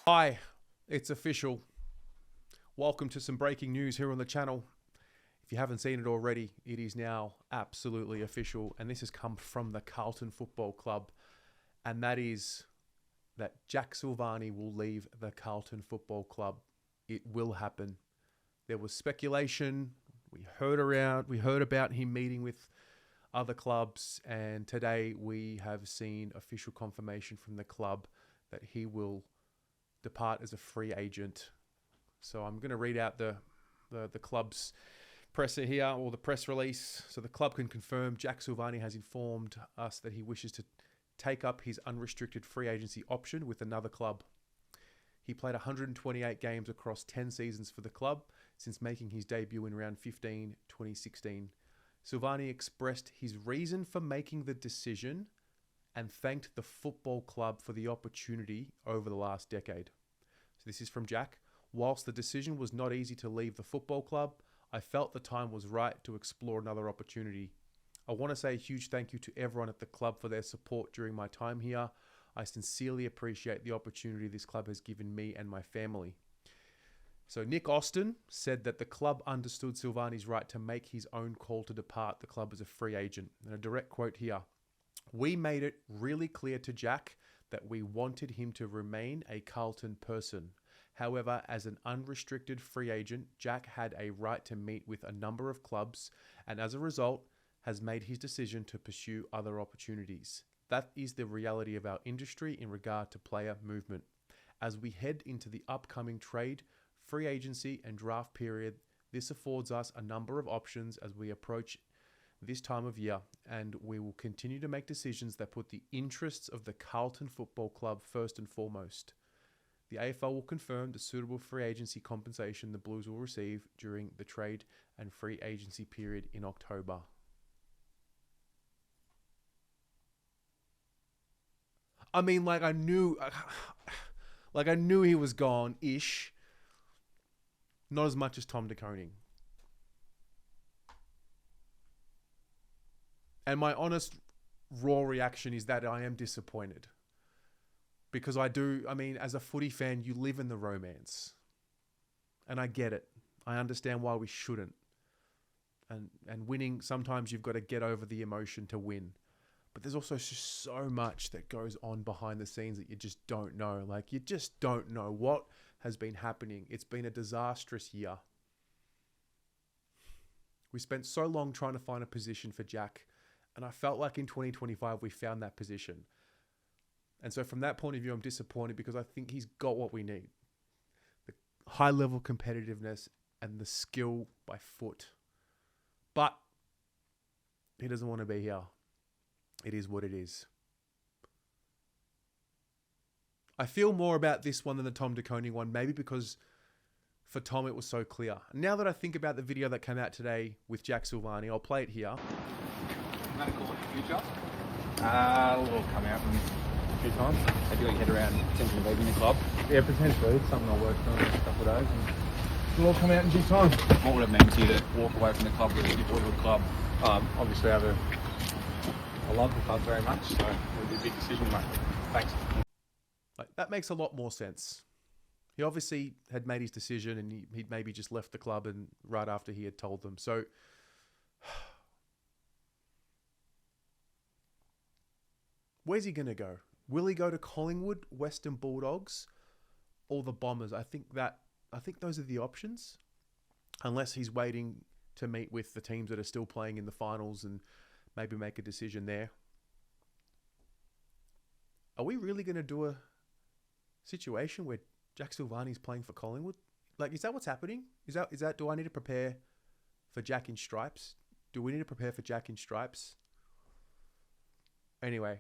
Hi, it's official. Welcome to some breaking news here on the channel. If you haven't seen it already, it is now absolutely official. And this has come from the Carlton Football Club. And that is that Jack Silvagni will leave the Carlton Football Club. It will happen. There was speculation. We heard about him meeting with other clubs. And today we have seen official confirmation from the club that he will depart as a free agent. So I'm going to read out the club's presser here, or the press release. So the club can confirm Jack Silvagni has informed us that he wishes to take up his unrestricted free agency option with another club. He played 128 games across 10 seasons for the club since making his debut in round 15, 2016. Silvagni expressed his reason for making the decision and thanked the football club for the opportunity over the last decade. So this is from Jack. Whilst the decision was not easy to leave the football club, I felt the time was right to explore another opportunity. I want to say a huge thank you to everyone at the club for their support during my time here. I sincerely appreciate the opportunity this club has given me and my family. So Nick Austin said that the club understood Silvagni's right to make his own call to depart the club as a free agent. And a direct quote here. We made it really clear to Jack that we wanted him to remain a Carlton person. However, as an unrestricted free agent, Jack had a right to meet with a number of clubs and as a result has made his decision to pursue other opportunities. That is the reality of our industry in regard to player movement. As we head into the upcoming trade, free agency and draft period, this affords us a number of options as we approach this time of year, and we will continue to make decisions that put the interests of the Carlton Football Club first and foremost. The AFL will confirm the suitable free agency compensation the Blues will receive during the trade and free agency period in October. I mean, I knew he was gone-ish. Not as much as Tom de Koning. And my honest, raw reaction is that I am disappointed. Because as a footy fan, you live in the romance. And I get it. I understand why we shouldn't. And winning, sometimes you've got to get over the emotion to win. But there's also just so much that goes on behind the scenes that you just don't know. You just don't know what has been happening. It's been a disastrous year. We spent so long trying to find a position for Jack. And I felt like in 2025, we found that position. And so from that point of view, I'm disappointed because I think he's got what we need. The high level competitiveness and the skill by foot. But he doesn't want to be here. It is what it is. I feel more about this one than the Tom de Koning one, maybe because for Tom it was so clear. Now that I think about the video that came out today with Jack Silvagni, I'll play it here. Call it the future? We'll come out a few times. Maybe like head around potentially leaving the club. Yeah, potentially. It's something I'll work on in a couple of days. And we'll all come out in due time. What would it mean to you to walk away from the club with your boyhood club? Obviously, I love the club very much, so it'll be a big decision, mate. Thanks. That makes a lot more sense. He obviously had made his decision and he'd maybe just left the club and right after he had told them. So where's he going to go? Will he go to Collingwood, Western Bulldogs, or the Bombers? I think those are the options. Unless he's waiting to meet with the teams that are still playing in the finals and maybe make a decision there. Are we really going to do a situation where Jack Silvagni's playing for Collingwood? Is that what's happening? Is that? Do I need to prepare for Jack in stripes? Do we need to prepare for Jack in stripes? Anyway.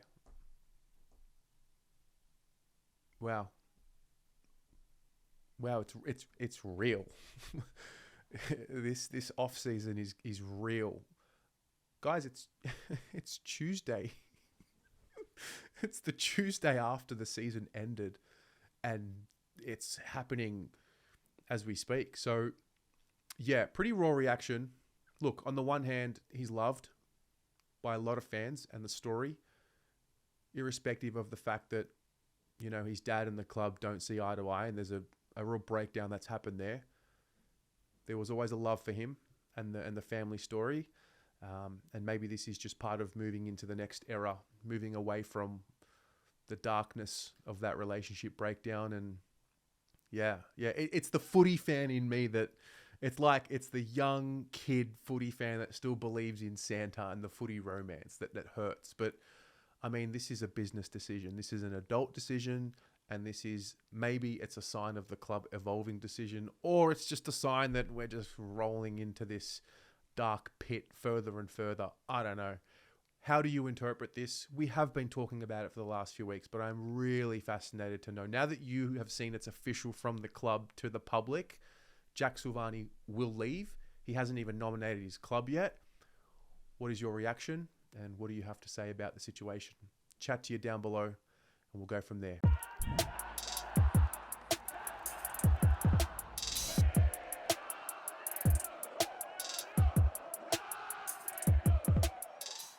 Wow, it's real. This off season is real, guys. It's Tuesday. It's the Tuesday after the season ended, and it's happening as we speak. So, yeah, pretty raw reaction. Look, on the one hand, he's loved by a lot of fans and the story, irrespective of the fact that you know, his dad and the club don't see eye to eye, and there's a real breakdown that's happened there. There was always a love for him and the family story. And maybe this is just part of moving into the next era, moving away from the darkness of that relationship breakdown. And it's the footy fan in me that it's the young kid footy fan that still believes in Santa and the footy romance that hurts. But I mean, this is a business decision. This is an adult decision. And maybe it's a sign of the club evolving decision, or it's just a sign that we're just rolling into this dark pit further and further. I don't know. How do you interpret this? We have been talking about it for the last few weeks, but I'm really fascinated to know. Now that you have seen it's official from the club to the public, Jack Silvagni will leave. He hasn't even nominated his club yet. What is your reaction? And what do you have to say about the situation? Chat to you down below, and we'll go from there.